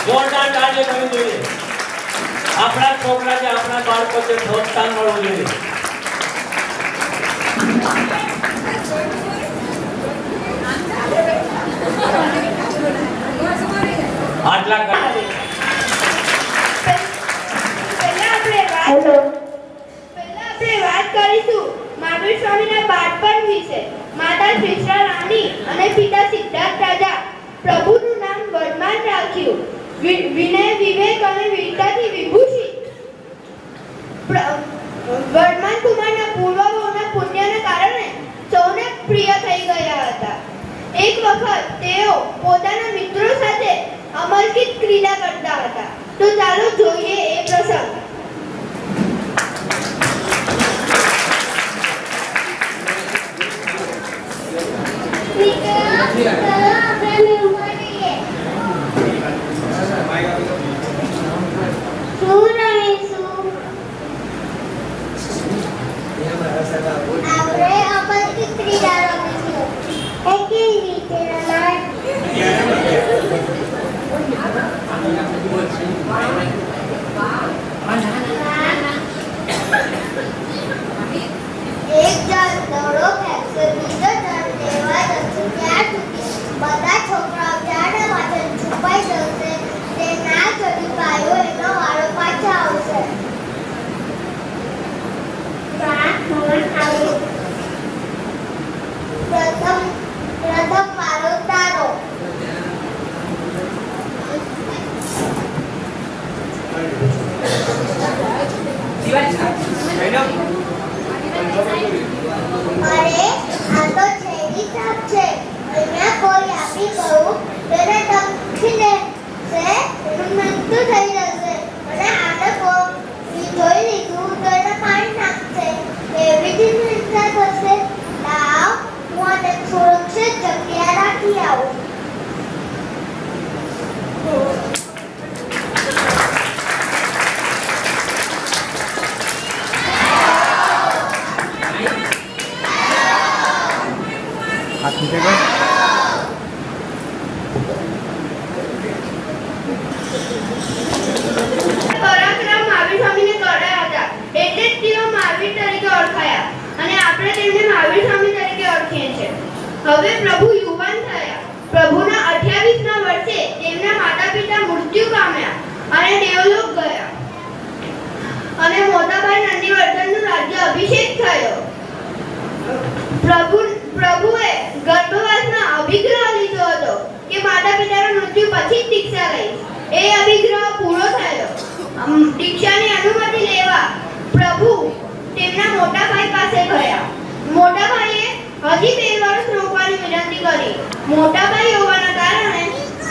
જોરદાર તાળી કરવી જોઈએ. આપણા છોકરા કે આપણા બાળકો છે પ્રોત્સાહન મળવું જોઈએ. આટલા હેલો, પહેલા આપણે વાત કરીશું મહાવીર સ્વામીના બાળપણ વિશે. માતા શ્રીષા રાણી અને પિતા સિદ્ધાર્થ રાજા પ્રભુનું નામ વર્માન રાખ્યું. વિનય, વિવેક અને વીરતાથી વિભૂષિત વર્માન કુમારના પૂર્વજોના પુણ્યને કારણે સૌને પ્રિય થઈ ગયા હતા. એક વખત તેઓ પોતાના મિત્રો સાથે અમલકિત ક્રીડા કરતા હતા. તો ચાલો જોઈએ એ પ્રસંગ. એક જણ દડો ફેંકશે, બીજો જણ લેવા જશે. ત્યાં સુધી બધા છોકરાઓ ઝાડના પાછળ છુપાઈ જશે. તે ના ચડી પાયો એનો વારો પાછા આવશે. પ્રથમ વારો તારો. અરે આ તો છેડી સાપ છે. અહીંયા કોઈ આપી કહું તેને ટપકી લેશે, એનું મૃત્યુ થઈ જશે. અને આને કોઈ જોઈ લીધું તો એને પાણી નાખશે. એવી જ હિંસા થશે. લાવ, હું આને સુરક્ષિત જગ્યા રાખી આવું. પરાક્રમ મહાવીર સ્વામીને કર્યા હતા. એટલે જ તેઓ મહાવીર તરીકે ઓળખાયા અને આપણે તેમને મહાવીર સ્વામી તરીકે ઓળખીએ છીએ. હવે પ્રભુ યુવાન થયા. પ્રભુના 28ના વર્ષે તેમના માતા-પિતા મૃત્યુ પામ્યા અને દેવલોક ગયા અને મોટાભાઈ નંદીવર્ધનનું રાજ્ય અભિષેક થયો. પ્રભુએ ગર્ભવાસમાં અભિગ્રહ લીધો હતો કે માતા-પિતાના મૃત્યુ પછી જ દીક્ષા લઈશ. એ અભિગ્રહ પૂરો થયો. દીક્ષાની અનુમતિ લેવા પ્રભુ તેમના મોટા ભાઈ પાસે ગયા. મોટા ભાઈએ હજી 2 વર્ષ રોકવાની વિનંતી કરી. મોટા ભાઈ હોવાના કારણે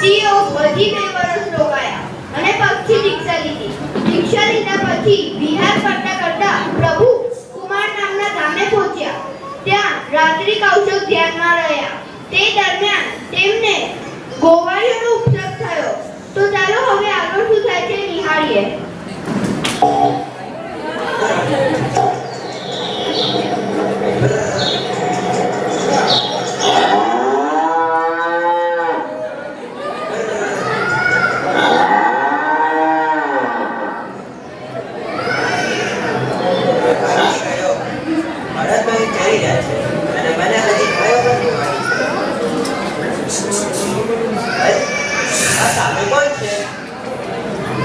તેઓ હજી 2 વર્ષ રોકાયા અને પછી દીક્ષા લીધી. દીક્ષા લીધા પછી વિહાર કરતા કરતા પ્રભુ કુમાર નામના ગામે પહોંચ્યા. ત્યાં રાત્રિ કૌશક ધ્યાનમાં રહ્યા. તે દરમિયાન તેમને ગોવાળીઓનો ઉપદ્રવ થયો. તો ચાલો હવે આગળ શું થાય છે નિહાળીએ.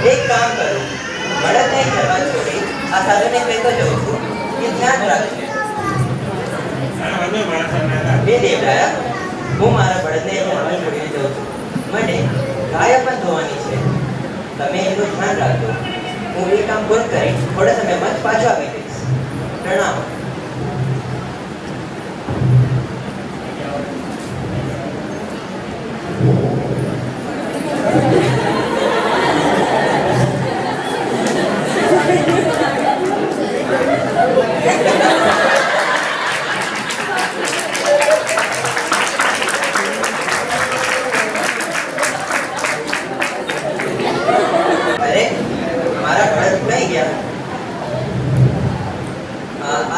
એક કામ કરું, બળદને જવા છોડી આ સાધુને કહેતો જાઉં છું કે ધ્યાન રાખજે. બે દેવરાયા, હું મારા બળદને જવા છોડીને જાઉં છું. મને ગાય પણ ધોવાની છે. તમે એનું ધ્યાન રાખજો. હું એ કામ પૂર્ણ કરી થોડા સમયમાં જ પાછો આવી જઈશ. પ્રણામ.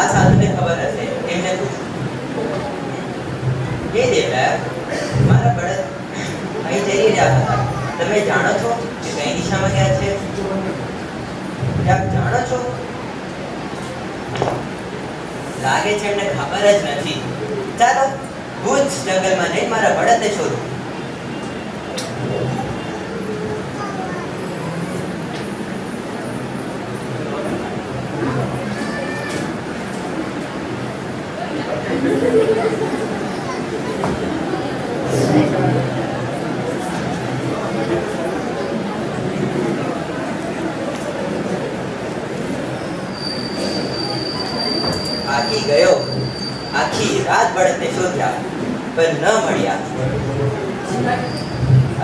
આ સાધુને ખબર હશે, એમને પૂછો. એ દેવરાય, મારા બળદ અહીં જઈ રહ્યા હતા. તમે જાણો છો કે કઈ દિશામાં ગયા છે? આપ જાણો છો? લાગે છે એમને ખબર જ નથી. ચાલો હું જ જંગલમાં જઈને મારા બળદને શોધું. થાકી ગયો. આખી રાત બળદને શોધ્યા પણ ન મળ્યા.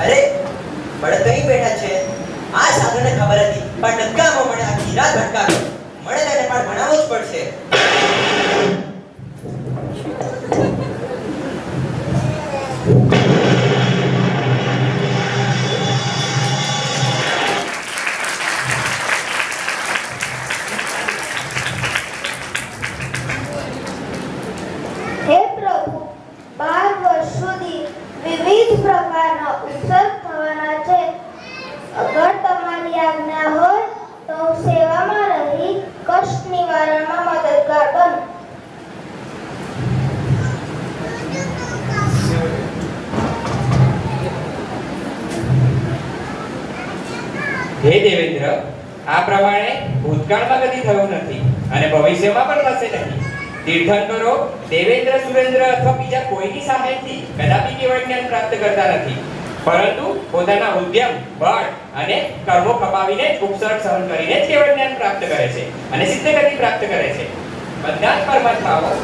અરે બળદ તો અહીં બેઠા છે. આ સાધુને ખબર હતી પણ ડગ્ગામાં મને આખી રાત ભટકાવ્યો. મળે તેને પણ ભણાવવું જ પડશે. હે પ્રભુ, 12 વર્ષ સુધી વિવિધ પ્રકારના ઉત્સવ થવાના છે. અગર તમારી આજ્ઞા હોય તો હું સેવામાં રહી કષ્ટ નિવારણમાં મદદગાર બનું. હે દેવેન્દ્ર, આ પ્રમાણે ભૂતકાળમાં કદી થયું નથી અને ભવિષ્યમાં પણ થશે નહીં. તીર્થંકરો દેવેન્દ્ર, સુરેન્દ્ર અથવા બીજા કોઈની સહાયથી કદાપી કેવળ જ્ઞાન પ્રાપ્ત કરતા નથી, પરંતુ પોતાના ઉદ્યમ, બળ અને કર્મો ખપાવીને ઉપસર્ગ સહન કરીને જ કેવળ જ્ઞાન પ્રાપ્ત કરે છે અને સિદ્ધ ગતિ પ્રાપ્ત કરે છે. બધા જ પરમાત્માઓ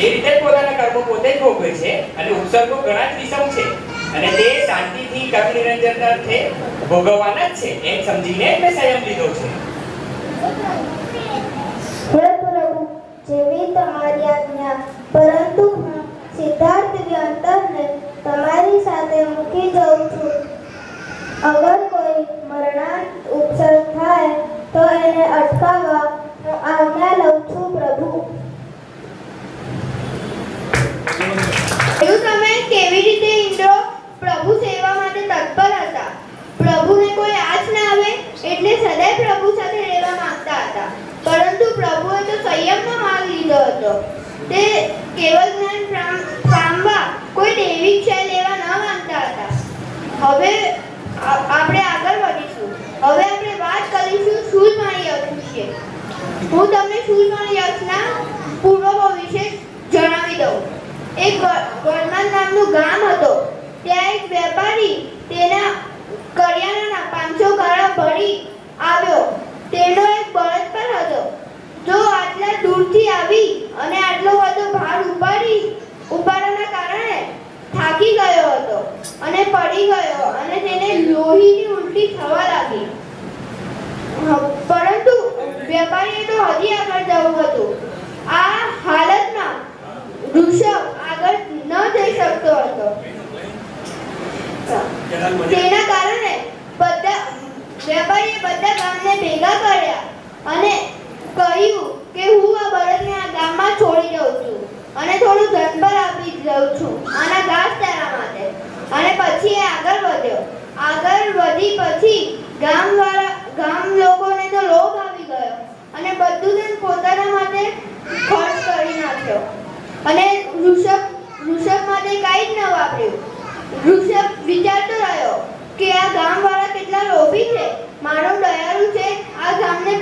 એ રીતે જ પોતાના કર્મો પોતે જ ભોગવે છે અને ઉપસર્ગો ઘણા જ વિષમ છે અને તે શાંતિથી કર્મ નિરંતરતાથી ભોગવવાના જ છે એમ સમજીને મેં સંયમ લીધો છે. હે પ્રભુ, જેવી તમારી આજ્ઞા, પરંતુ હું સિદ્ધાર્થ વ્યંતરને તમારી સાથે મૂકી જાઉં છું. અગર કોઈ મરણાંત ઉપસર્ગ થાય તો એને અટકાવવા હું આજ્ઞા લઉં છું પ્રભુ. એવું તમે કેવી રીતે ઇન્દ્ર પ્રભુ સેવા માટે તત્પર હતા? પ્રભુને કોઈ આંચ ના આવે એટલે સદાય પ્રભુ સાથે રહેવા માંગતા હતા, પરંતુ પ્રભુએ તો સંયમનો માર્ગ લીધો હતો. તે કેવળ જ્ઞાન પામવા કોઈ દૈવિક ક્ષય લેવા ન માંગતા હતા. હવે આપણે આગળ વધીશું. હવે આપણે વાત કરીશું શૂલપાણી યક્ષ વિશે. હું તમને શૂલપાણી યક્ષના પૂર્વ વિશે જણાવી દઉં. એક ગણમાન નામનું ગામ હતો. ત્યાં એક વેપારી તેના કરિયાણાના 500 ગાળા ભરી આવ્યો. તેનો એક બળદ પર હતો. જો આટલા દૂરથી આવી અને આટલો બધો ભાર ઉપાડવાના કારણે થાકી ગયો હતો અને પડી ગયો અને તેને લોહીની ઉલટી થવા લાગી. પરંતુ વેપારીએ તો હજી આગળ જવું હતું. આ હાલતમાં ઋષભ આગળ ન જઈ શકતો હતો. તેના કારણે વેપારીએ બધા ગામને ભેગા કર્યા અને કહ્યું કે હું આ બળદને આ ગામમાં છોડી દઉં છું અને થોડું ધન પર આપી દઉં છું આના ઘાસચારા માટે. અને પછી એ આગળ વધ્યો. આગળ વધી પછી ગામ લોકોને તો લોભ આવી ગયો અને બધું ધન પોતાના માટે ખર્ચ કરી નાખ્યો અને ઋષભ માટે કાંઈ જ ન વાપર્યું. ઋષભ વિચારતો રહ્યો કે આ ગામવાળા કેટલા લોભી છે. મારો દયાળુ છે, આ ગામને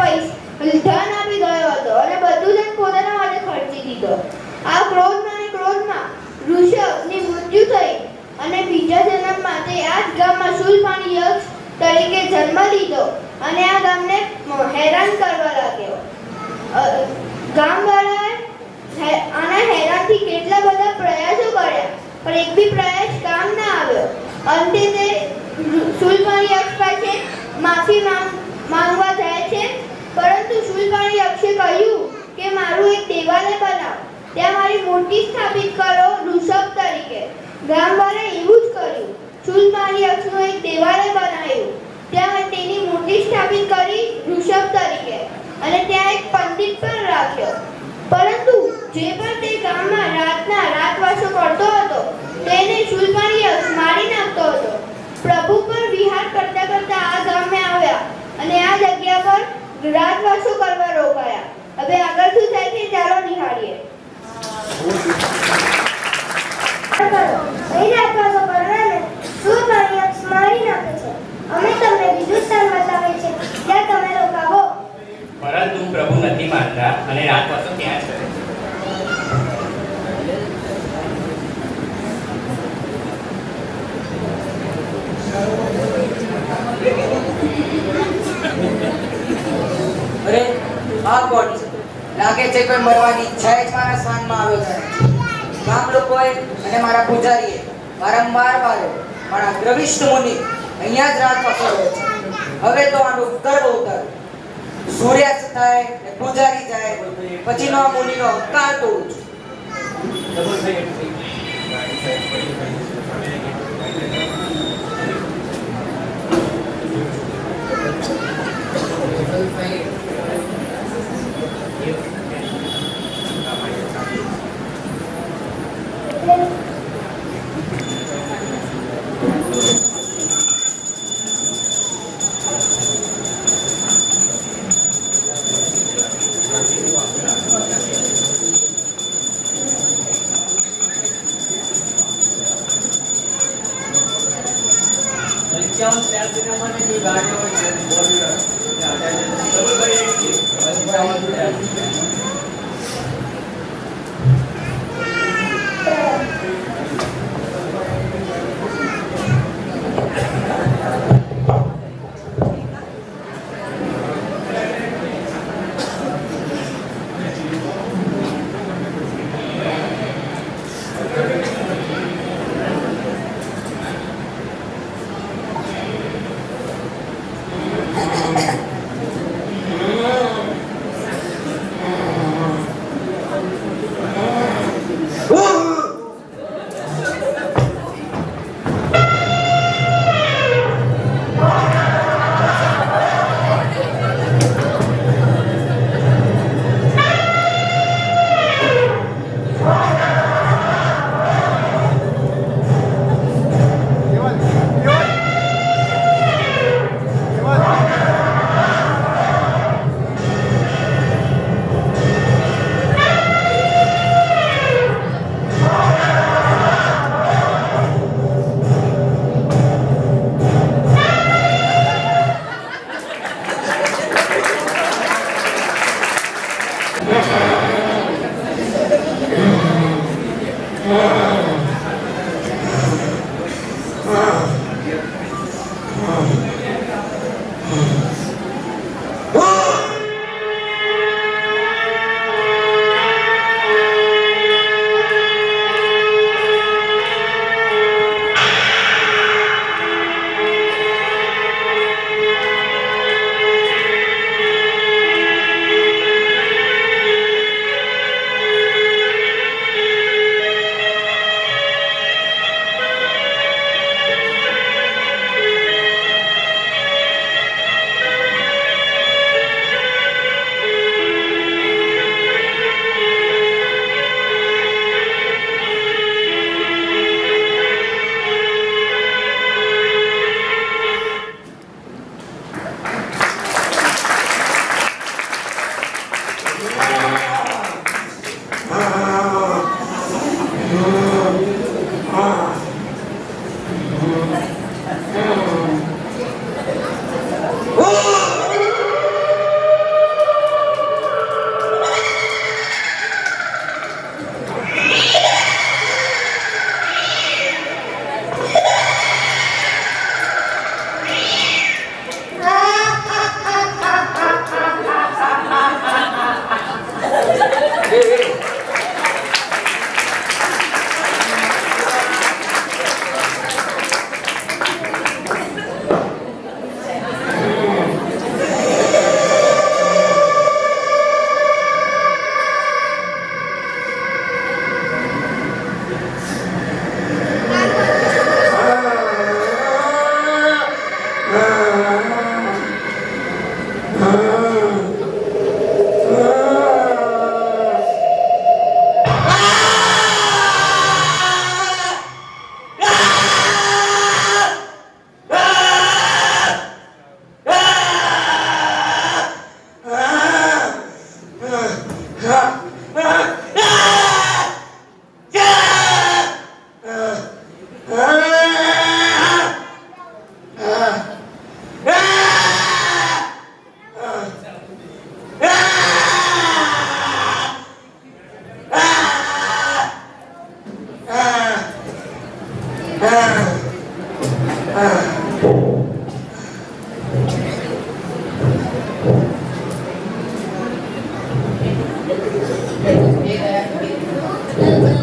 ધન આપી ગયો હતો અને બધું ધન પોતાના માટે ખર્ચી દીધો. આ ક્રોધમાં ઋષભની મૃત્યુ થઈ અને બીજા જન્મ માટે આ જ ગામમાં શૂલપાણી યક્ષ તરીકે જન્મ લીધો અને આ ગામને હેરાન કરવા લાગ્યો. ગામવાળાએ આના હેરાનથી કેટલા બધા પ્રયાસો કર્યા પણ એક બી પ્રયાસ કામ ના આવ્યો. અંતે તે શૂલપાણી યક્ષ પાસે માફી માંગવા જાય છે, પરંતુ શૂલપાણી યક્ષે કહ્યું કે મારું એક દેવાલય બનાવ, ત્યાં મારી મૂર્તિ સ્થાપિત કરો ઋષભ તરીકે. ગામવાળાએ એવું જ કર્યું. શૂલપાણી યક્ષનું એક દેવાલય બનાવ્યું, ત્યાં તેની મૂર્તિ સ્થાપિત કરી ઋષભ તરીકે અને ત્યાં એક પંડિત પણ રાખ્યો. પરંતુ જે પણ તે ગામમાં રાતવાસો કરતો હતો તેને શૂલપાણી યક્ષ મારી નાખતો હતો. પ્રભુ પર વિહાર કરતા કરતા અને આ જગ્યા પર રાતવાસો કરવા રોકાયા. હવે આગળ શું થાય છે ચાલો નિહાળીએ. અહીં રાતવાસો કરવાને શું પાણી મારી નાખે છે. અમે તમને બીજું સ્થાન બતાવે છે જ્યાં તમે રોકાવો. પરંતુ પ્રભુ નથી માનતા અને રાતવાસો ત્યાં જ કરે છે. અરે આ કોણ છે? લાગે છે કોઈ મરવાની ઈચ્છા જ મારા સ્થાનમાં આવ્યો છે. ગામ લોકોએ અને મારા પૂજારીએ વારંવાર મારા દ્રવિષ્ઠ મુનિ અહીંયા જ રાત પસાડ્યો છે. હવે તો આનું ગર્વ ઉતાર. સૂર્યાસ્ત થાય ને પૂજારી જાય પછીનો આ મુનિનો અહંકાર તોડું છું.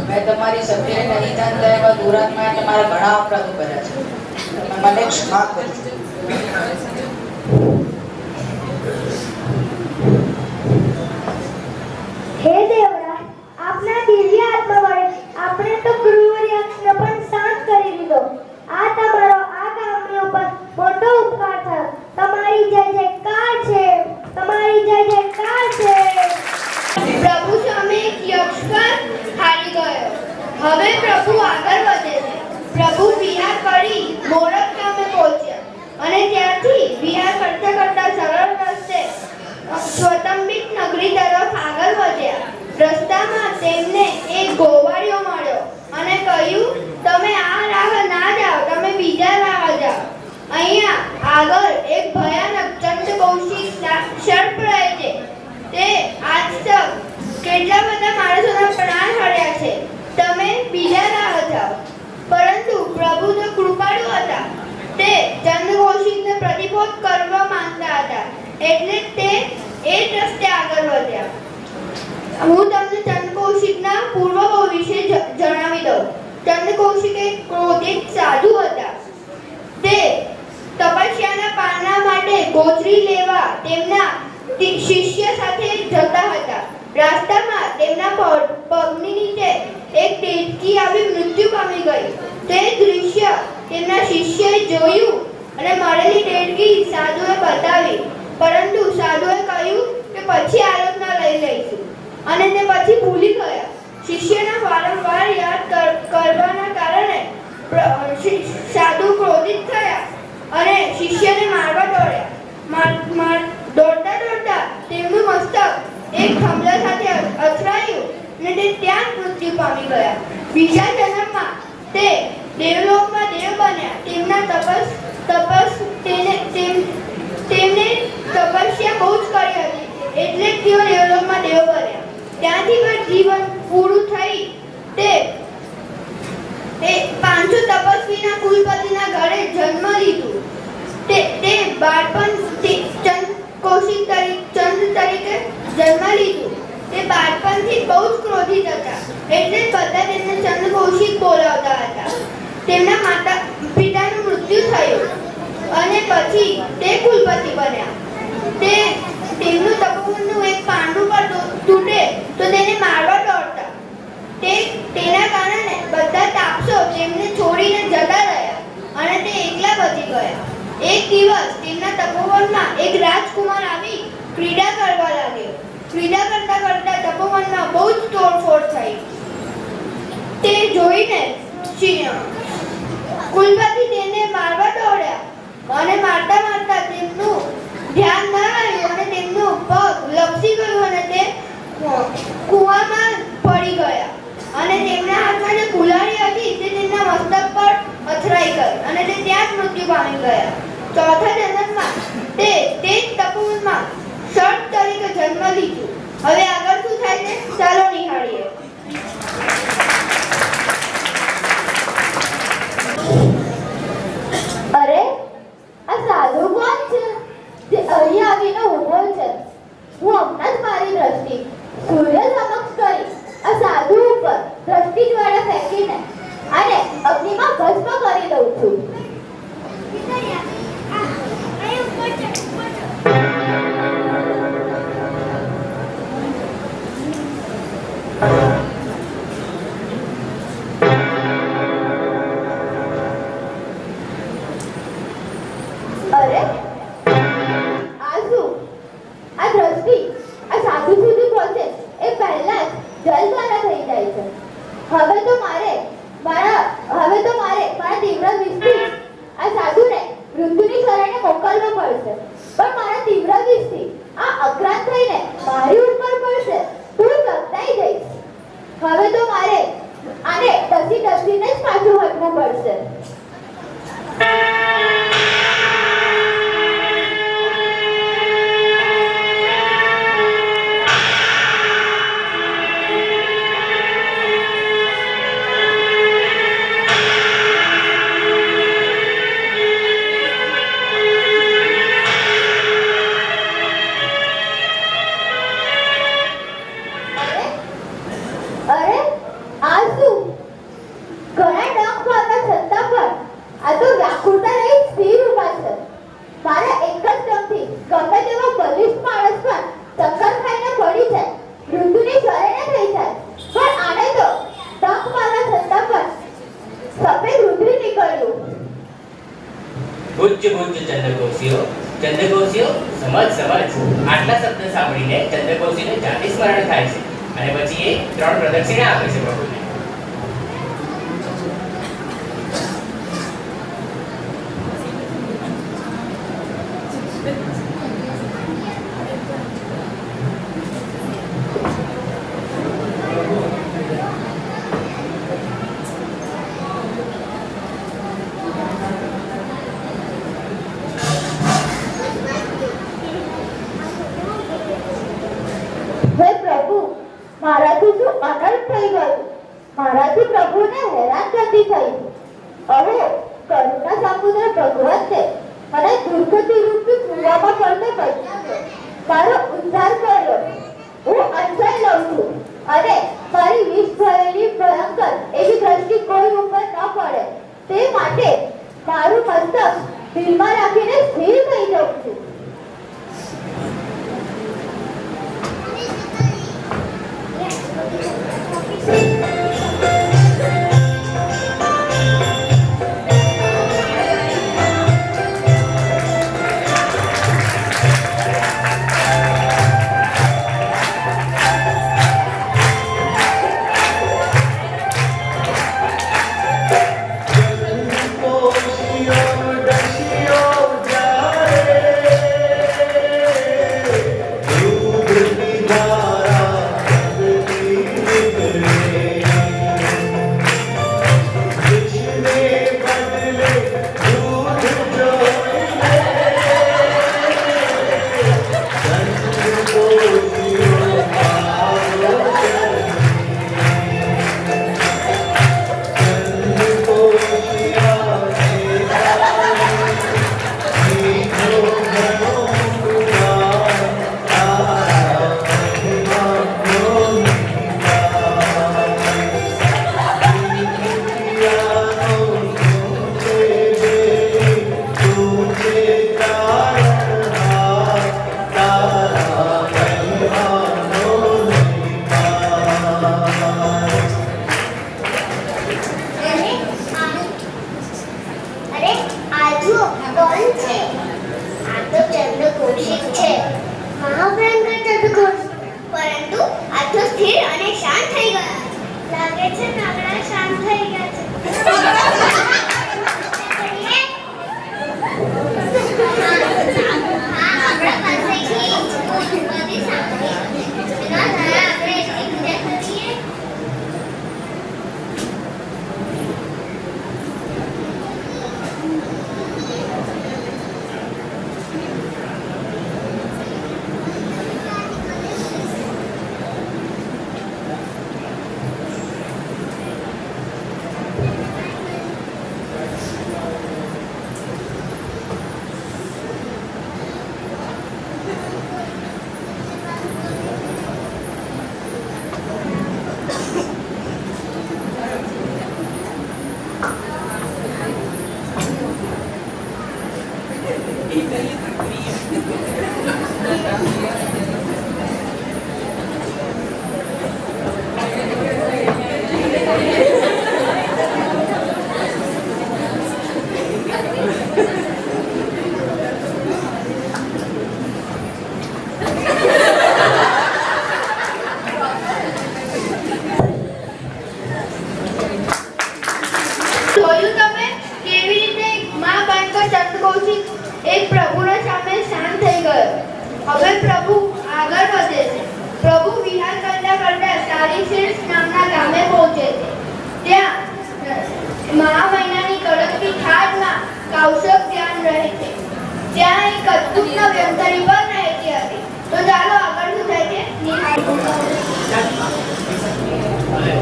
મેં તમારી સભ્યને નહીં જાણતા એવા દુરાત્મા એટલે મારા ઘણા અપરાધો કર્યા છે. તમે મને ક્ષમા કરજો. હે દેવરાજ, આપના દિવ્ય આત્મા વડે આપણે તો ક્રૂર યક્ષને પણ શાંત કરી દીધો. આ તમારો આ ગામની ઉપર મોટો ઉપકાર થયો. તમારી જય જયકાર છે, તમારી જય જયકાર છે. પ્રભુ સામે એક યક્ષ પર હારી ગયો. હવે પ્રભુ આગળ વધે છે. પ્રભુ વિહાર કરી મોરક ગામે પહોંચ્યા અને ત્યાંથી વિહાર કરતા કરતા સરળ રસ્તે સ્વતંબિત નગરી તરફ આગળ વધ્યા. રસ્તામાં તેમને એક ગોવાળિયો મળ્યો અને કહ્યું, તમે આ રાહ ના જાઓ, તમે બીજા રાહ જાઓ. અહીંયા આગળ એક ભયાનક ચંદ્રકૌશિક સર્પ રહે છે. તે આજ તક કેટલા બધા માણસોના પ્રાણ હર્યા છે. તમે બીજા રાહ જાઓ. પરંતુ પ્રભુ તો કૃપાળુ હતા. તે ચંદ્રકૌશિકને પ્રતિબોધ કરવા માંગતા હતા, એટલે તે એ જ રસ્તે આગળ વધ્યા. હું તમને ચંદ્રકૌશિકના પૂર્વ વિશે જણાવી દઉં. ચંદ્રકૌશિક એક ક્રોધિત સાધુ હતા. તે તપસ્યાના પારણા માટે ગોચરી લેવા તેમના શિષ્ય સાથે જતા હતા. રસ્તામાં તેમના પગની નીચે એક દેડકી આવી મૃત્યુ પામી ગઈ. તે દૃશ્ય તેમના શિષ્યએ જોયું અને મળેલી દેડકી સાધુએ બતાવી. પરંતુ સાધુએ કહ્યું કે પછી આલોચના લઈ લઈશું અને તે પછી ભૂલી ગયા. શિષ્યના વારંવાર યાદ કરવાના કારણે સાધુ ક્રોધિત થયા અને શિષ્યને મારવા દોડ્યા. દોડતા દોડતા તેમનું મસ્તક એક થાંભલા સાથે અથડાયું અને તે ત્યાં જ મૃત્યુ પામી ગયા. બીજા જન્મમાં તે દેવલોકમાં દેવ બન્યા. તેમને તપસ્યા બહુ જ કરી હતી, એટલે જ તેઓ દેવલોકમાં દેવ બન્યા. ત્યાંથી પણ જીવન પૂરું થઈ તે 500 તપસ્વીના કુલપતિના ઘરે જન્મ લીધું. તે બાળપણ ચંદ્ર તરીકે જન્મ લીધું. તે બાળપણથી બહુ જ ક્રોધિત હતા, એટલે જ બધા તેમને ચંદ્રકૌશિક બોલાવતા હતા. તેમના માતા પિતાનું મૃત્યુ થયું અને પછી તે કુલપતિ બન્યા. તેમનું તપોવનનું એક પાંડું પર તૂટે તો તેને મારવા દોડતા. તેના કારણે બધા તાપસો તેમને છોડીને જતા રહ્યા અને તે એકલા બચી ગયા. એક દિવસ તેમના તપોવનમાં એક રાજકુમાર આવી ક્રીડા કરવા લાગ્યો. ક્રીડા કરતા કરતા તપોવનમાં બહુ જ તોડફોડ થઈ. તે જોઈને કુલપતિ તેને મારવા દોડ્યા અને મારતા મારતા તેમનું ધ્યાન ન રહ્યું અને તેમનું પગ લપસી ગયું અને તે કૂવામાં પડી ગયા અને તેમના હાથમાં જે કુલ્હાડી હતી તે તેમના મસ્તક પર અથડાઈ ગઈ અને તે ત્યાં જ મૃત્યુ પામી ગયા. ચોથા જન્મમાં તે જ તપોવનમાં સર્પ તરીકે જન્મ લીધું. હવે આગળ શું થાય છે ચાલો નિહાળીએ. અરે, આ સાધુ કોણ છે જે અહીં આવીને ઊભો છે? હું હમણાં જ મારી દ્રષ્ટિ સૂર્ય સમક્ષ કરી આ સાધુ ઉપર દ્રષ્ટિ જ્વાળા ફેંકીને અને અગ્નિમાં ભસ્મ કરી દઉં છું. અરે, આ શું? આ દ્રષ્ટિ આ સાધુ સુધી પહોંચે એ પહેલા જ જલ દ્વારા થઈ જાય છે. હવે તો મારે મારા તીવ્ર દૃષ્ટિ આ સાધુને મૃત્યુની શરણે મોકલવો પડશે. પણ મારા તીવ્ર દૃષ્ટિ આ અક્રાંત થઈને મારી ઉપર પડશે તો હું ગભરાઈ જઈશ. હવે તો મારે આને ડસીને જ પાછું હટવું પડશે. ઉચ્ચ ચંદ્રકોશીઓ સમજ આટલા શબ્દ સાંભળીને ચંદ્રકોશીને જાતિ સ્મરણ થાય છે અને પછી એ 3 પ્રદક્ષિણા આપે છે પ્રભુને. હે પ્રભુ, મારાથી શું અનર્થ થઈ ગયું? મારાથી પ્રભુને હેરાન ગતિ થઈ. અહો, કરુણા સમુદ્ર ભગવાન છે, મને દુર્ગતિ રૂપી કૂવામાં પડતો બચાવ્યો, મારો ઉદ્ધાર કર્યો. હું અંજાઈ લઉં છું અને મારી વિષ ભરેલી ભયંકર એવી દ્રષ્ટિ કોઈ ઉપર ન પડે તે માટે મારું મસ્તક દિલમાં રાખીને સ્થિર થઈ જાઉં છું. પરંતુ આ તો સ્થિર અને શાંત થઈ ગયા. લાગે છે નાગડા શાંત થઈ ગયા છે. આપણા પાસેથી બધી સાંભળી એના દ્વારા આપણે એટલી પૂજા કરીએ. જોયું તમે કેવી રીતે માં બનકર ચંદ્રકોશી એક પ્રભુના સામે શાંત થઈ ગયો. હવે પ્રભુ આગળ વધે છે. પ્રભુ વિહાર કરતા સારીશીર્ષ નામના ગામે પહોંચે છે. ત્યાં મહા મહિનાની કડકતી ઠાઠમાં કૌશક ધ્યાન રહે છે. ત્યાં એક અદ્ભુત વ્યંતરી પણ રહેતી હતી. તો ચાલો આગળ શું થાય છે નિહાળીએ. અરે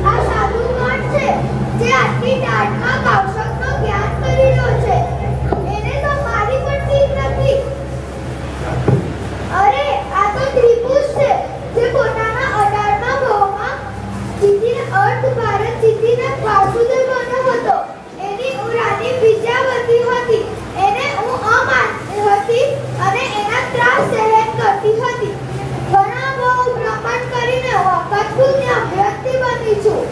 આ સાધુ કોણ છે જે આટલી ટાઢમાં કૌશકનો જ્ઞાન કરી રહ્યો છે? એને તો મારી પણ ઠીક નથી. અરે આ તો ત્રિપુરુષ છે જે પોતાના 18મા ભાવમાં જીતીને અર્ધ ભારત જીતીને વાસુદેવ બન્યો હતો. એની રાણી વિદ્યાવતી હતી. એને હું અમાનતી હતી અને એના ત્રાસ સહન કરતી હતી. ઘણા બહુ ભ્રમણ કરીને વખત પુણ્ય વ્યક્તિ બની છું.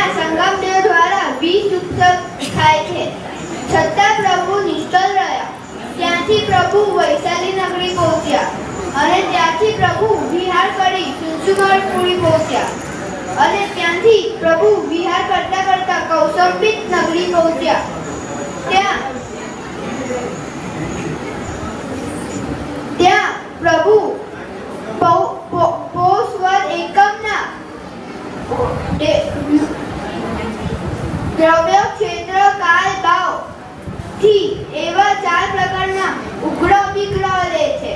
ત્યાં સંગમદેવ દ્વારા વિષ ઉત્સવ થાય છે. છતાં પ્રભુ નિષ્ઠળ રહ્યા. ત્યાંથી પ્રભુ વૈશાલી નગરી પહોંચ્યા અને ત્યાંથી પ્રભુ વિહાર કરી સુંસુમારપુરી પહોંચ્યા અને ત્યાંથી પ્રભુ વિહાર કરતા કરતા કૌસંબિત નગરી પહોંચ્યા. ત્યાં પ્રભુ પૌષ વદ એકમના દ્રવ્ય ક્ષેત્ર કાળ ભાવ થી એવા 4 પ્રકારના ઉગ્ર અભિગ્રહ લે છે.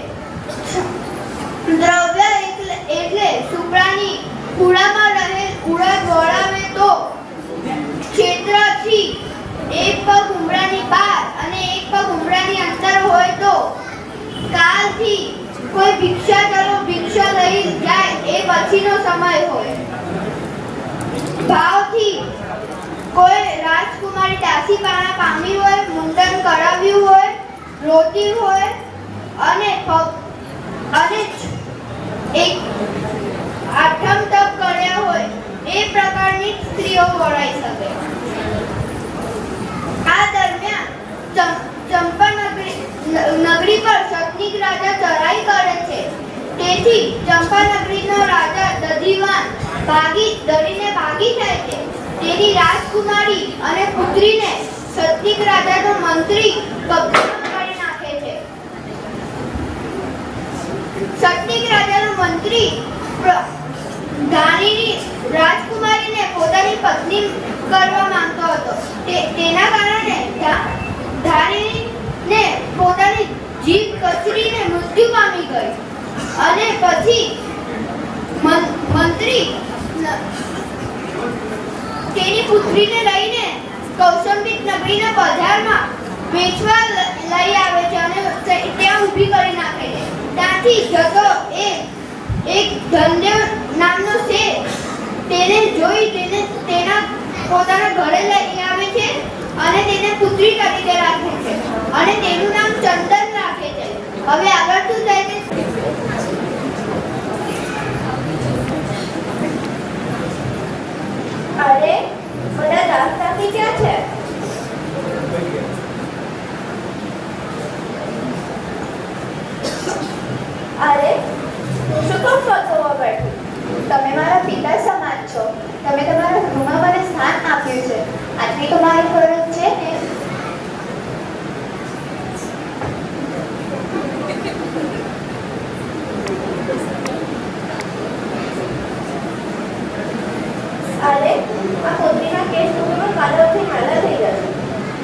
દ્રવ્ય એટલે સુપ્રાની કુળામાં રહેલ ઉડદ વળાવે તો, ક્ષેત્રથી એક પગ ઉમરાની બહાર અને એક પગ ઉમરાની અંદર હોય તો, કાલથી કોઈ ભિક્ષા લઈ જાય એ પછીનો સમય હોય, ભાવથી કોઈ રાજકુમારી દાસીપાણા પામી હોય, મુંડન કરાવ્યું હોય, રોતી હોય અને એક આઠમ તપ કર્યા હોય એ પ્રકારની સ્ત્રીઓ વળાઈ શકે. આ દરમિયાન ચંપા નગરી પર શતનિક રાજા ચઢાઈ કરે છે. તેથી ચંપા નગરીનો રાજા દધિવાન ડરીને ભાગી જાય છે. તેની રાજકુમારી અને પુત્રીને શતનિક રાજાનો મંત્રી કબ્જામાં કરી નાખે છે. શતનિક રાજાનો મંત્રી ધારીની રાજકુમારીને પોતાની પત્ની કરવા માંગતો હતો. તેના કારણે ધારીને પોતાની જીભ કચરીને મૃત્યુ પામી ગઈ અને પછી મંત્રી તેની પુત્રીને લઈને કૌસંબિત નગરીના બજારમાં વેચવા લઈ આવે છે અને ત્યાં ઊભી કરી નાખે છે. ત્યાંથી જતો એક ધનદેવ નામનો શેઠ તેને જોઈ તેના પોતાના ઘરે લઈ આવે છે અને તેને પુત્રી તરીકે રાખે છે અને તેનું નામ ચંદન રાખે છે. હવે આગળ શું થાય છે? અરે બધા દાસદાસી ક્યાં છે? અરે શું કામ ફરવા બેઠી? તમે મારા પિતા સમાન છો. તમે તમારા ગૃહમાં મને સ્થાન આપ્યું છે. આટલી તો મારી ફરજ છે ને. અરે આ પોતરીના કેસ ટુકડો કાદવથી મેલા થઈ જશે.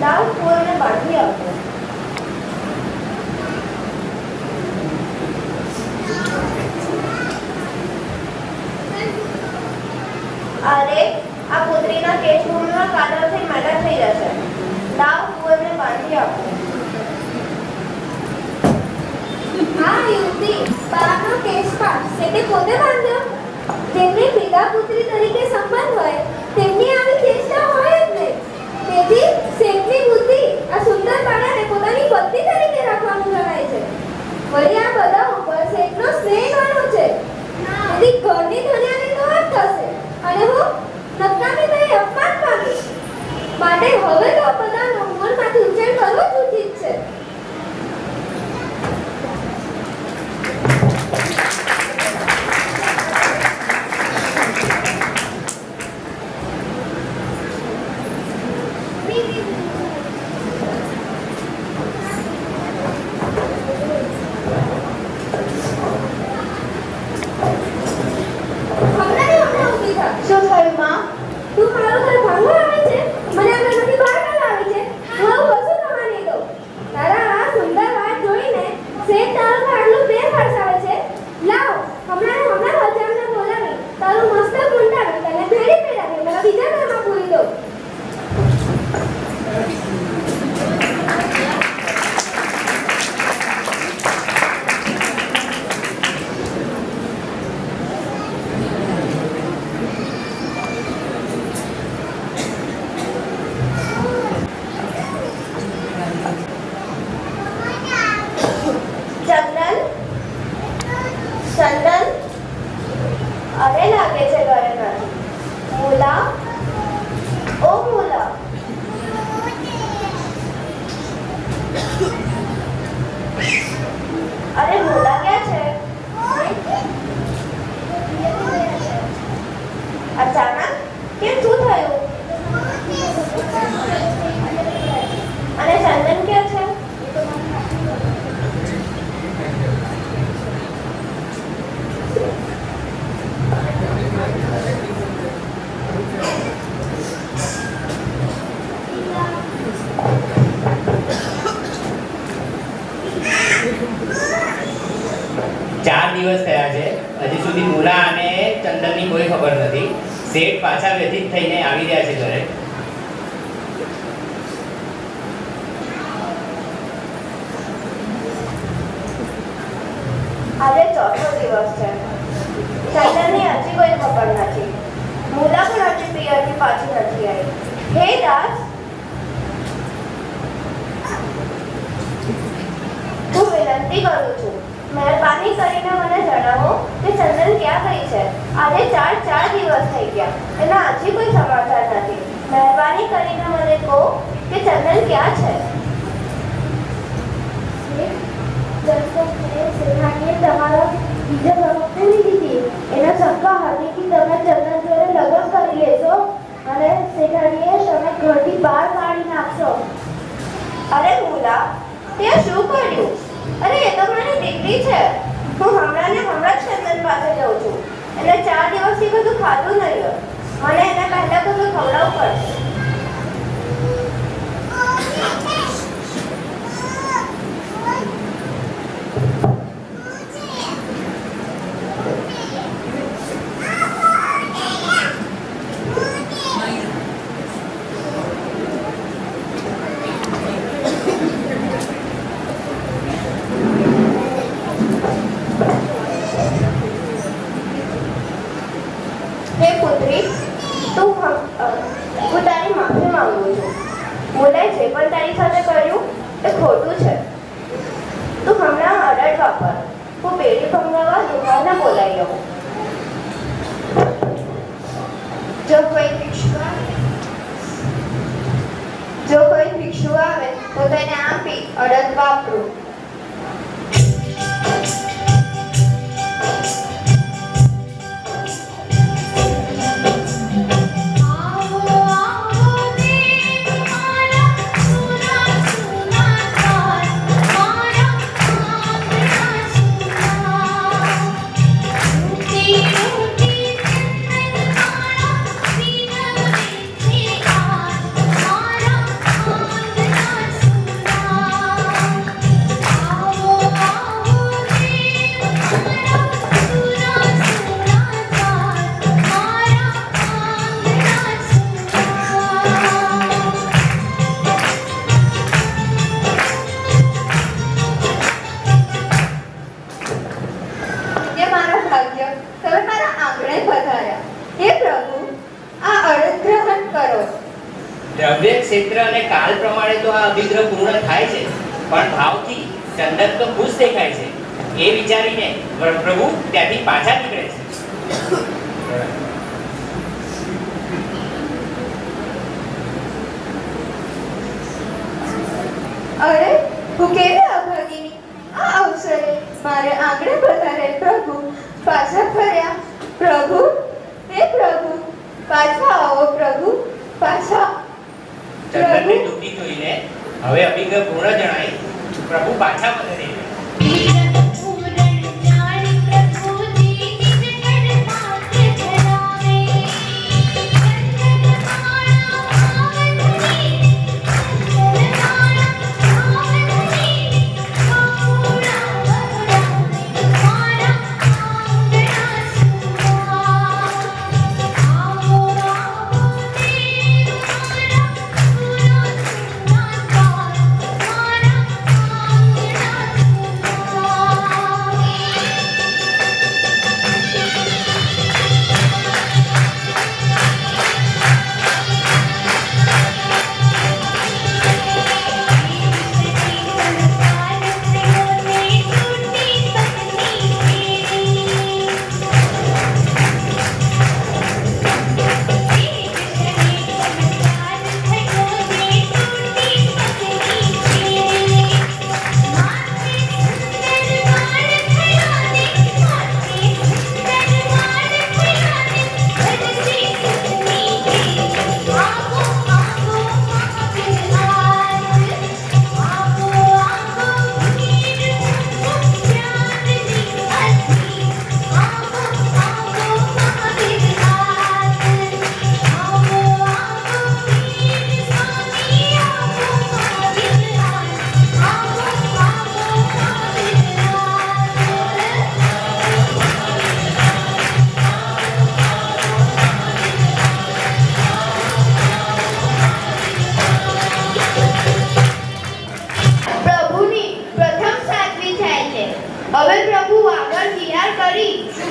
દાવ કોઈને બાંધી આપો. અરે આ પુત્રીના કેશ મૂળમાં કાદવથી મેલા થઈ જશે. દાવ કુંવરને બાંધી આપો. આ યુવતી બાપનો કેશ પાડશે તે પોતે બાંધ્યો. જેમની પિતા પુત્રી તરીકે સંબંધ હોય તેમની આવી ચેષ્ટા હોય જ નહીં. તેથી શેઠની બુદ્ધિ આ સુંદર બાળાને પોતાની પત્ની તરીકે રાખવાનું જણાય છે. વળી આ બધા ઉપર શેઠનો સ્નેહ ઘણો છે. તેથી ઘરની ધન્યાની તો વાત થશે અને હું નકામી થઈ અપમાન પામીશ. માટે હવે તો બધાનો મનમાંથી ઉછેર કરવો જ ઉચિત છે. अरे भोला क्या છે? અચાનક કેમ શું થયું? અને ચંદન ક્યાં છે? ચાર દિવસ થયા છે, હજી સુધી મુલા અને ચંદનની કોઈ ખબર નથી. શેઠ પાછા વ્યથિત થઈને આવી રહ્યા છે ઘરે. આજે ચોથો દિવસ છે. ચંદનની હજી કોઈ ખબર નથી. મુલા પણ હજી પિયરથી પાછી નથી આવી. હે દાસ, હું વિનંતી કરું છું, મહેરબાની કરીને મને જણાવો કે ચંદન ક્યાં ગઈ છે? આજે ચાર દિવસ થઈ ગયા, એના હજી કોઈ સમાચાર નથી. મહેરબાની કરીને મને કહો કે ચંદન ક્યાં છે? તમારા બીજા પ્રવક્તાની દીધી એના શંકા હતી કે તમે ચંદન જોડે લગ્ન કરી લેશો અને શેઠાણીએ તમે ઘરથી બહાર કાઢી નાખશો. અરે મુલા, તે શું કર્યું? અરે એ તો મારી દીકરી છે. હું હમણાં જ ચંદન પાસે જાઉં છું. એને 4 દિવસથી બધું ખાધું નહીં. મને એને પહેલા બધું ખવડાવવું પડશે. હે પુત્રી, હું તારી માફી માંગુ છું. મુલાએ જે પણ તારી સાથે કર્યું એ ખોટું છે. તું હમણાં અડટ વાપર. હું બેડી ભંગાવા દુકાનને બોલાવી લઉં. જો કોઈ ભિક્ષુ આવે તો તેને આપી અડદ વાપરું. દ્રવ્ય ક્ષેત્ર અને કાલ પ્રમાણે તો આ અભિગ્રહ પૂર્ણ થાય છે, પણ ભાવથી ચંદન તો ખુશ દેખાય છે. એ વિચારીને પ્રભુ ત્યાંથી પાછા નીકળે છે. અરે, હું કેવી અભાગીની! આ અવસરે મારે આંગણે પધારે પ્રભુ પાછા ફર્યા. પ્રભુ, હે પ્રભુ, પાછા આવો પ્રભુ, પાછા. ચંદનને દુઃખી જોઈને હવે અભિગ્રહ પૂર્ણ જણાય. પ્રભુ પાછા પધારે.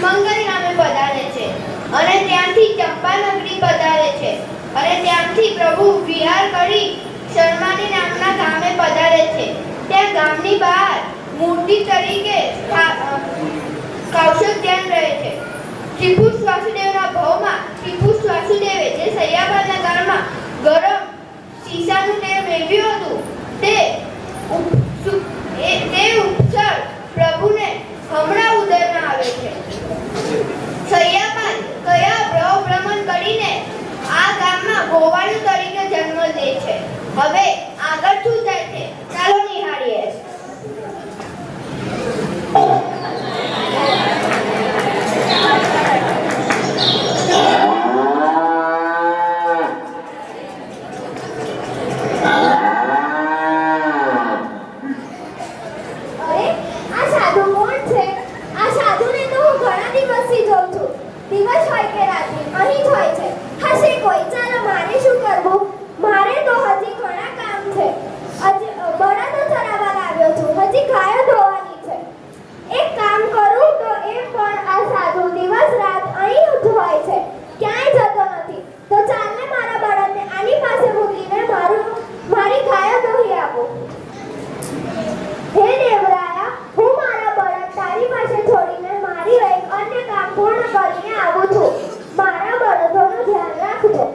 સુમંગલ નામે પધારે છે અને ત્યાંથી ચંપાનગરી પધારે છે અને ત્યાંથી પ્રભુ વિહાર કરી શર્માની નામના ગામે પધારે છે. ત્યાં ગામની બહાર મૂર્તિ તરીકે કૌશલ્યાન રહે છે. શ્રીપુષ વાસુદેવના ભાવમાં શ્રીપુષ વાસુદેવે જે સૈયાબાના ગામમાં ગરમ શીશાનું તેલ મેળવ્યું હતું તે ઉપસર પ્રભુને હમણાં ઉદરમાં આવે છે. સૈયાબાન કયા ભ્રવ ભ્રમણ કરીને આ ગામમાં ગોવાળિયું તરીકે જન્મ લે છે. હવે આગળ શું થાય છે ચાલો નિહાળીએ. અરે આ સાધુ કોણ છે? આ સાધુને તો હું ઘણા દિવસથી જોઉં છું. દિવસ હોય કે રાત્રિ અહીં જ હોય છે. હશે કોઈ. ચાલો મારે શું કરવું? મારે તો હજી ઘણા કામ છે. બળદો ચરાવવા લાવ્યો છું. હજી ગાયો ધોવાની છે. એક કામ કરું તો એ પણ આ સાધુ દિવસ રાત અહીં જ હોય છે, ક્યાંય જતો નથી. તો ચાલને મારા બળદને આની પાસે મૂકીને મારી ગાયો ધોઈ આપું. હે દેવરાયા, હું મારા બળદ તારી પાસે છોડીને મારી એક અન્ય કામ પૂર્ણ કરીને આવું છું. મારા બળદોનું ધ્યાન રાખજો.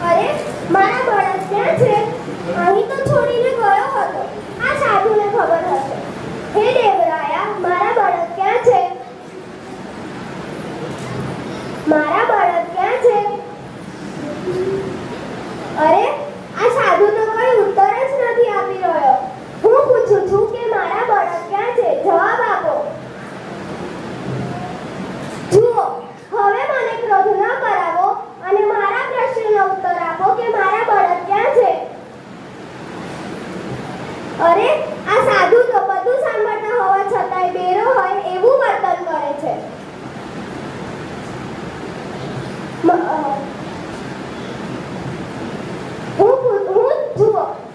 અરે મારા બળદ ક્યાં છે? અહીં તો છોડીને ગયો હતો. આ સાધુને ખબર હશે. હે દેવરાયા, મારા બળદ ક્યાં છે? મારા બળદ ક્યાં છે? અરે આ સાધુ તો કોઈ ઉત્તર જ નથી આપી રહ્યો. હું પૂછું છું કે મારા બળદ ક્યાં છે? જવાબ આપો. જુઓ, હવે મને ક્રોધ ન કરાવો અને મારા પ્રશ્નનો ઉત્તર આપો કે મારા બળદ ક્યાં છે? અરે આ સાધુ તો બધું સાંભળતા હોવા છતાંય બેરો હોય એવું વર્તન કરે છે.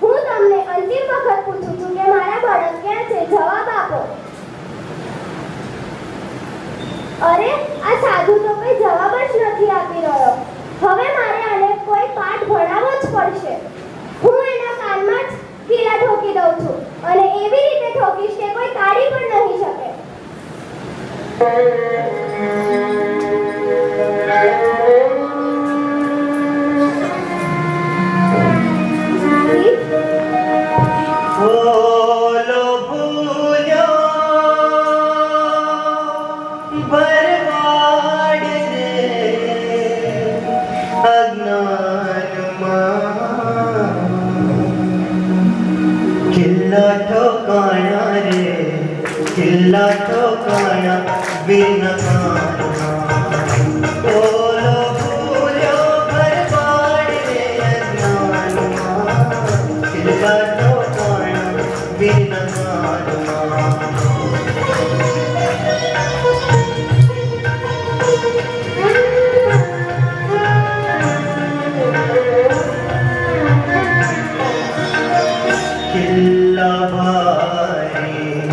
હું તમને અંતિમ વખત પૂછું છું કે મારા બળદ ક્યાં છે? જવાબ આપો. અરે આ સાધુ તો કોઈ જવાબ જ નથી આપી રહ્યો. હવે મારે આને કોઈ પાઠ ભણાવવો જ પડશે. હું એના કાનમાં જ કીડા ઠોકી દઉં છું અને એવી રીતે ઠોકીશ કે કોઈ કાઢી પણ નહીં શકે. ઓલો ભૂલ્યો ભરવાડ રે અજ્ઞાનમાં. કિલ્લા ઠોકાણા રે કિલ્લા ઠોકાણા વિનકાનમાં. ઓલો ભૂલ્યો ભરવાડ રે અજ્ઞાનમાં. કિલ્લા ઠોકાણા વિનકાનમાં. કિલ્લા ભારી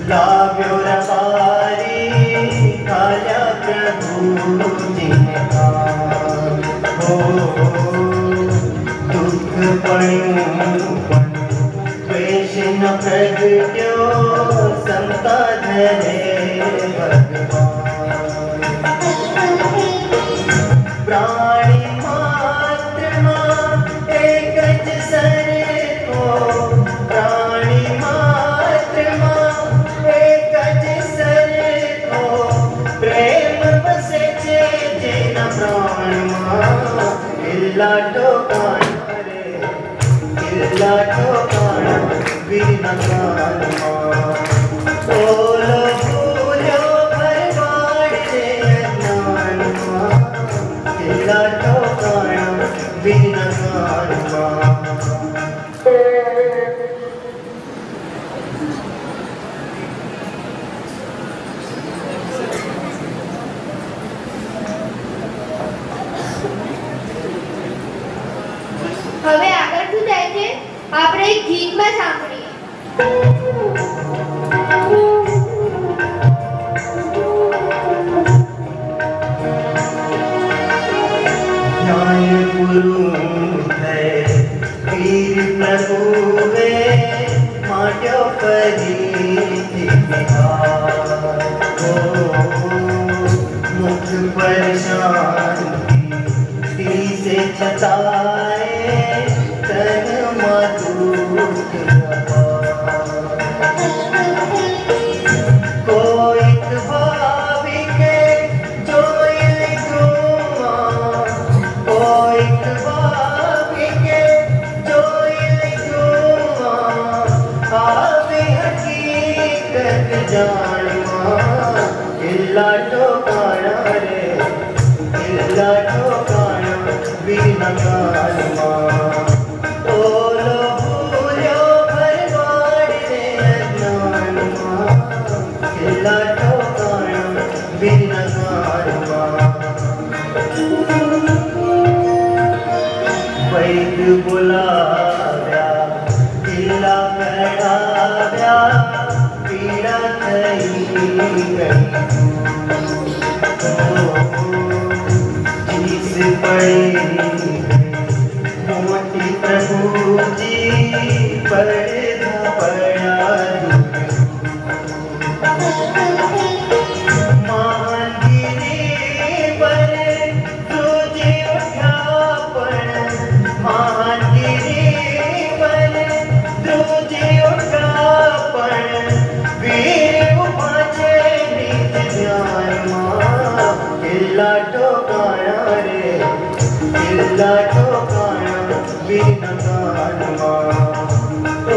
લાવ્યો રવારી ખાયા પ્રભુજીને કામ. હો દુઃખ પડ્યું દ્વેષ ન પ્રગટ્યો સમતા ધરે ભગવાન. પ્રાણી માત્રમાં એક જ સરખો. પ્રાણી માત્રમાં એક જ સરખો. કેટલા ઠોકાણા વીરના કાનમાં ઓલો ભૂલ્યો ભરવાડ રે અજ્ઞાનમાં કેટલા ઠોકાણા વીરના કાનમાં હવે આગળ શું થાય છે આપણે એક ગીતમાં સાંભળીએ. न्याय गुरु है वीर प्रभुवे माट्यो परी मुख पर शांति दिल से छताए तन मधुक कोई भावी के जो કેટલા ઠોકાણા રે કેટલા ઠોકાણા વીરના કાનમાં ઓલો ભૂલ્યો ભરવાડ રે અજ્ઞાનમાં કેટલા ઠોકાણા વીરના કાનમાં વૈદ બોલાવ્યા કિલ્લા કઢાવ્યા પીડા થઈ ગઈ ચીસ પડી મોટી પ્રભુજી પડધા પડ્યા મહાનગીરી પર તુજી ઉઠ્યા પણ મહાનગીરી પર તુજી ઉઠ્યા પણ વીર ઉભા છે નિજ ધ્યાનમાં કેટલા ઠોકાણા રે કેટલા ઠોકાણા વીરના કાનમાં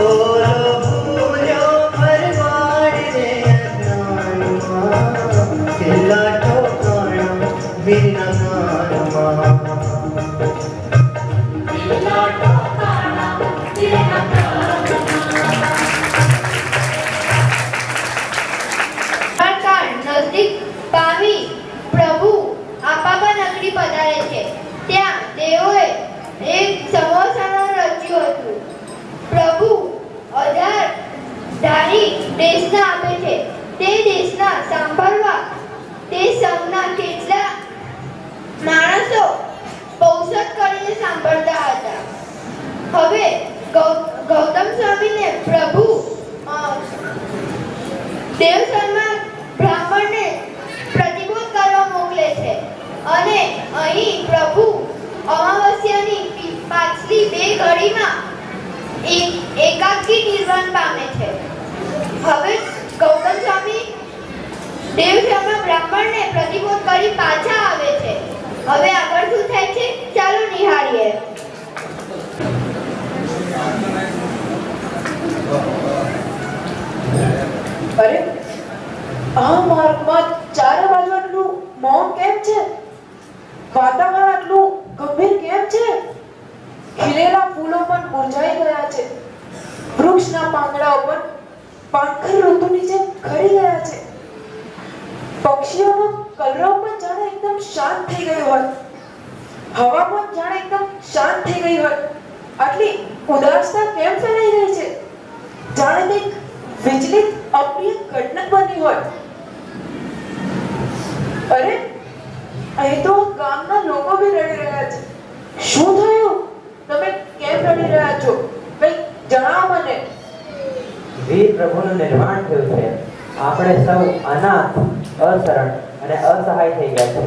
ઓલો ભૂલ્યો ભરવાડ રે અજ્ઞાનમાં કેટલા ઠોકાણા વીરના કાનમાં નજદીક પામી પ્રભુ આપાપા નગરી પધારે છે. ત્યાં તેઓએ એક સમોસાનું રચ્યું હતું. પ્રભુ 18 ધારી દેશના આપે છે. તે દેશના સાંભળવા તે સૌના કેટલા માણસો પૌષધ કરીને સાંભળતા હતા. હવે ગૌતમ સ્વામીને પ્રભુ દેવસરમાં બ્રાહ્મણને પ્રતિબોધ કરવા મોકલે છે અને અહીં પ્રભુ અમાવસ્યાની પાછલી 2 ઘડીમાં એકાકી નિર્વાણ પામે છે. હવે ગૌતમ સ્વામી દેવસરમાં બ્રાહ્મણને પ્રતિબોધ કરી પાછા આવે છે. હવે આગળ શું થાય છે ચાલો નિહાળીએ. અરે આ માર્ગમાં ચારે બાજુ આટલું મૌન કેમ છે? વાતાવરણ આટલું ગંભીર કેમ છે? ખીલેલા ફૂલો પણ મુરઝાઈ ગયા છે. વૃક્ષના પાંદડાઓ પણ પાનખર ઋતુની જેમ ખરી ગયા છે. પક્ષીઓનો કલરવ પણ જાણે એકદમ શાંત થઈ ગયો હોય. હવા પણ જાણે એકદમ શાંત થઈ ગઈ હોય. આટલી ઉદાસતા કેમ ફેલાઈ રહી છે? જાણે કંઈક વિચલિત અપ્રિય ઘટના બની હોય. અરે અહીં તો ગામના લોકો બી રડી રહ્યા છે. શું થયું? તમે કેમ રડી રહ્યા છો? કંઈક જણાવો મને. વીર પ્રભુનું નિર્વાણ થયું છે. આપણે સૌ અનાથ, અશરણ અને અસહાય થઈ ગયા છે.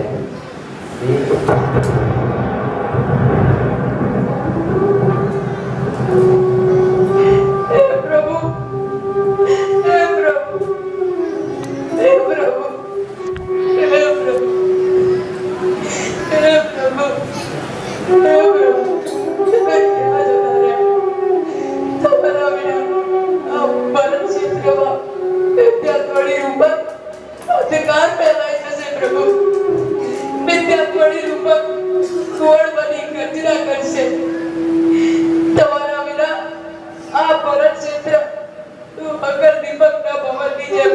જેમ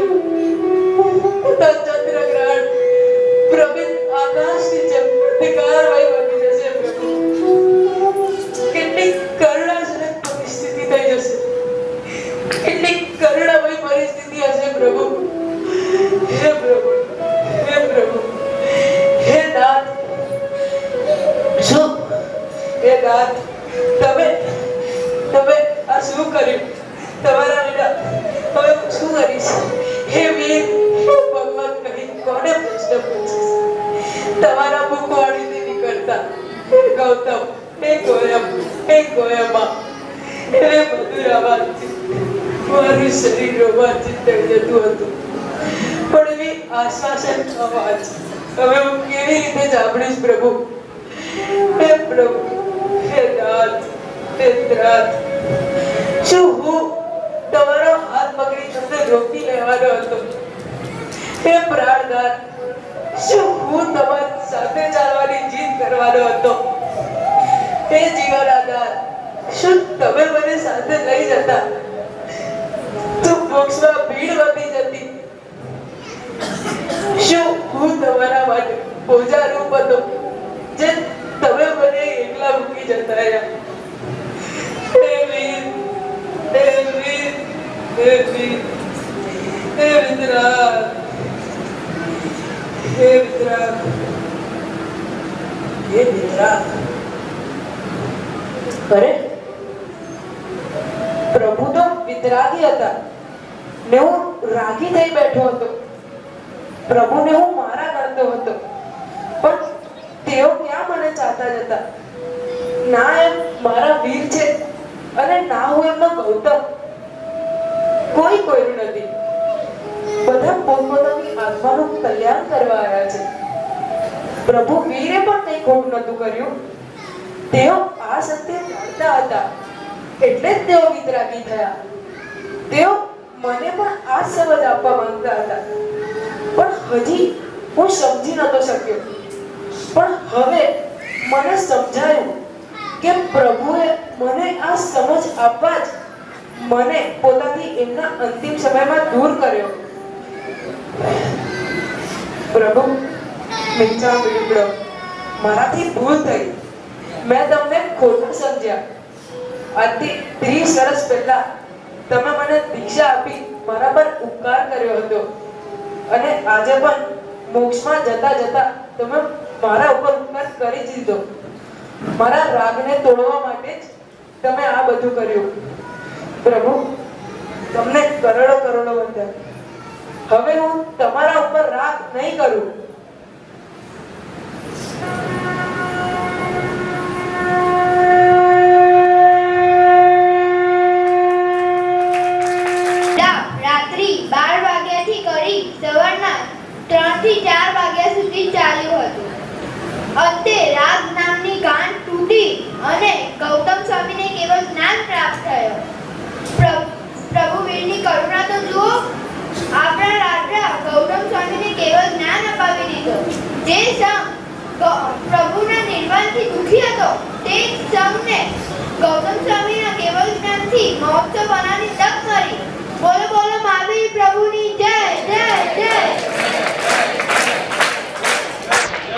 ચંદ્રગ્રહણ પ્રભિત આકાશની જેમ અંધકારમય બની જશે પ્રભુ. કેટલી કરુણાજનક પરિસ્થિતિ થઈ જશે, કેટલી કરુણામય પરિસ્થિતિ હશે પ્રભુ. હે પ્રભુ, હે પ્રભુ, હે નાથ, શું હે નાથ, તમે આ શું કર્યું? તમારા વિના હવે હું શું કરીશ? હે વીર, હે ભગવાન, કહી કોને પ્રશ્ન પૂછીશ? તમારા મુખ વાળીથી નીકળતા હે ગૌતમ, હે ગોયમ, હે ગોયમા, હે મધુર અવાજથી મારું શરીર રોમાંચિત થઈ જતું હતું. પણ એવી આશ્વાસન અવાજ હવે હું કેવી રીતે સાંભળીશ પ્રભુ? હે પ્રભુ, હે નાથ, હે ત્રાથ, શું હું તમારો હાથ પકડી તમને રોકી લેવાનો હતો? હે પ્રાણનાથ, શું હું તમારી સાથે ચાલવાની જીદ કરવાનો હતો? હે જીવન આધાર, શું તમે મને સાથે લઈ જતા તો મોક્ષમાં ભીડ વધી જતી? શું હું તમારા માટે બોજારૂપ હતો જે તમે મને એકલા મૂકી જતા રહ્યા? હે વીર, હે વીર, હે વીર, હે વિતરાગ, હે વિતરાગ, હે વિતરાગ. અરે પ્રભુ તો વિતરાગી હતા ને હું રાગી થઈ બેઠો હતો. પ્રભુને હું મારા કરતો હતો, પણ તેઓ ક્યાં મને ચાહતા જતા? ના એમ મારા વીર છે અને ના હું એમનો ગૌતમ. કોઈ કોઈનું નથી. બધા પોતપોતાની આત્માનું કલ્યાણ કરવા આવ્યા છે. પ્રભુ વીરે પણ કંઈ ખોટું નહોતું કર્યું. તેઓ આ સત્ય જાણતા હતા એટલે જ તેઓ વિતરાગી થયા. તેઓ મને પણ આ સમજ આપવા માંગતા હતા, પણ હજી હું સમજી નતો શક્યો. પણ હવે મને સમજાયું કે પ્રભુએ મને આ સમજ આપવા જ મને પોતાથી એમના અંતિમ સમયમાં દૂર કર્યો. પ્રભુ, મિચ્છા વિડ્ડો, મારાથી ભૂલ થઈ. મેં તમને ખોટું સમજ્યા. આજથી 30 વર્ષ પહેલા તમે મને દીક્ષા આપી મારા પર ઉપકાર કર્યો હતો, અને આજે પણ મોક્ષમાં જતા જતા તમે મારા ઉપર ઉપકાર કરી જ દીધો. મારા રાગને તોડવા માટે જ તમે આ બધું કર્યું. પ્રભુ, તમને કરોડો કરોડો વંદન. હવે હું તમારા ઉપર રાગ નહીં કરું. રાત્રિ 12 વાગ્યાથી કરી સવારના 3 થી 4 વાગ્યા સુધી ચાલ્યું હતું. અંતે રાગ નામની ગાંઠ તૂટી અને ગૌતમ સ્વામીને કેવળ જ્ઞાન પ્રાપ્ત થયો. પ્રભુ વીરની કરુણા તો જુઓ. આપણા રાજા ગૌતમ સ્વામીને કેવળ જ્ઞાન અપાવી દીધો. જે સંઘ પ્રભુના નિર્વાણથી દુખી હતો તે સંઘને ગૌતમ સ્વામીના કેવળ જ્ઞાનથી મોક્ષ બનાવવાની તક મળી. બોલો બોલો મહાવીર પ્રભુની જય જય જય.